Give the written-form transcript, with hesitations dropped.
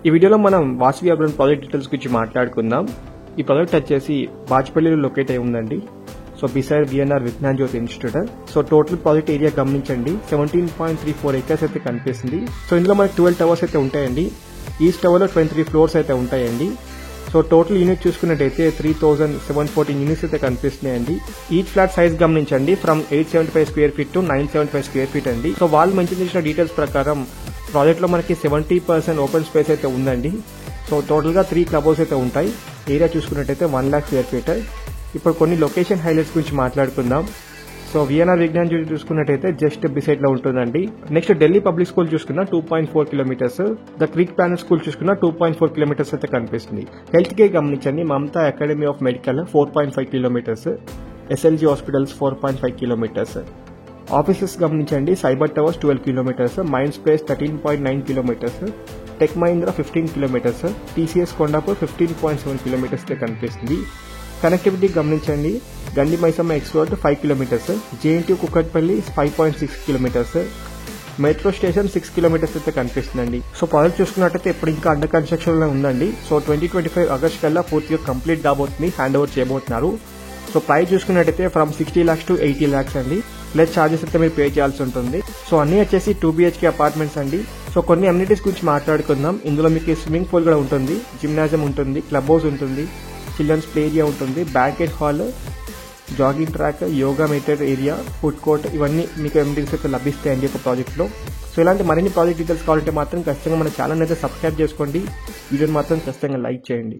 ఈ వీడియోలో మనం వాసవి అర్బన్ ప్రాజెక్ట్ డీటెయిల్స్ గురించి మాట్లాడుకుందాం. ఈ ప్రాజెక్ట్ వచ్చేసి బాజ్పల్లిలో లొకేట్ అయి ఉందండి. So beside VNR Vignan Jyothi institute. So total project area గమనించండి, 17.34 acres అయితే కనిపిస్తుంది. సో ఇందులో మనకి 12 టవర్స్ అయితే ఉంటాయండి. ఈస్ట్ టవర్ లో 23 ఫ్లోర్స్ అయితే ఉంటాయండి. సో టోటల్ యూనిట్ చూసుకున్నట్టయితే 3,714 యూనిట్స్ అయితే కనిపిస్తున్నాయండి. ఈచ్ ఫ్లాట్ సైజ్ గమనించండి, from 875 square feet to 975 square feet అండి. సో వాళ్ళు మెన్షన్ చేసిన డీటెయిల్స్ ప్రకారం ప్రాజెక్ట్ లో మనకి 70% ఓపెన్ స్పేస్ అయితే ఉందండి. సో టోటల్ గా 3 క్లబ్ హౌస్ అయితే ఉంటాయి. ఏరియా చూసుకున్నట్టయితే 1 lakh స్క్వేర్ ఫీట్. ఇప్పుడు కొన్ని లొకేషన్ హైలైట్స్ గురించి మాట్లాడుకుందాం. సో విఎన్ఆర్ విజ్ఞాన్ జ్యోతి చూసుకున్నట్టయితే జస్ట్ బిసైడ్ లో ఉంటుందండి. నెక్స్ట్ ఢిల్లీ పబ్లిక్ స్కూల్ చూసుకున్న 2.4 kilometers. The Creek Planet school చూసుకున్న 2.4 kilometers అయితే కనిపిస్తుంది. హెల్త్ కేర్ గమనించండి, Mamata academy of medical 4.5 kilometers. SLG hospitals 4.5 kilometers. Offices గమనించండి, cyber towers 12 kilometers, Mind Space 13.9 kilometers, Tech Mahindra 15 kilometers, TCS Kondapur 15.7 kilometers అయితే కనిపిస్తుంది. కనెక్టివిటీ గమనించండి, Gandi Maisamma export 5 kilometers, JNT Kukatpally 5.6 kilometers, metro station 6 kilometers అయితే కనిపిస్తుందండి. సో ప్రాజెక్ట్ చూసుకున్నట్టయితే ఇప్పుడు ఇంకా అండర్ కన్స్ట్రక్షన్ లో ఉందండి. సో 2025 ఆగస్ట్ కల్లా పూర్తిగా కంప్లీట్ కాబోతుంది, హ్యాండ్ ఓవర్ చేయబోతున్నారు. సో ప్రైస్ చూసుకున్నట్టయితే ఫ్రమ్ 60 lakhs to 80 lakhs అండి. ప్లస్ ఛార్జెస్ అయితే మీరు పే చేయాల్సి ఉంటుంది. సో అన్ని వచ్చేసి 2 BHK అపార్ట్మెంట్స్ అండి. సో కొన్ని అమ్యూనిటీస్ గురించి మాట్లాడుకుందాం. ఇందులో మీకు స్విమ్మింగ్ పూల్ కూడా ఉంటుంది, జిమ్నాజియం ఉంటుంది, క్లబ్ హౌస్ ఉంటుంది, చిల్డ్రన్స్ ప్లే ఏరియా ఉంటుంది, banquet hall, jogging track, yoga method area, food court, ఇవన్నీ మీకు అమ్యూనిటీస్ అయితే లభిస్తాయండి ఒక ప్రాజెక్ట్ లో. సో ఇలాంటి మరిన్ని ప్రాజెక్ట్ డీటెయిల్స్ కావాలంటే మాత్రం ఖచ్చితంగా మన ఛానల్ అయితే సబ్స్క్రైబ్ చేసుకోండి. వీడియోని మాత్రం ఖచ్చితంగా లైక్ చేయండి.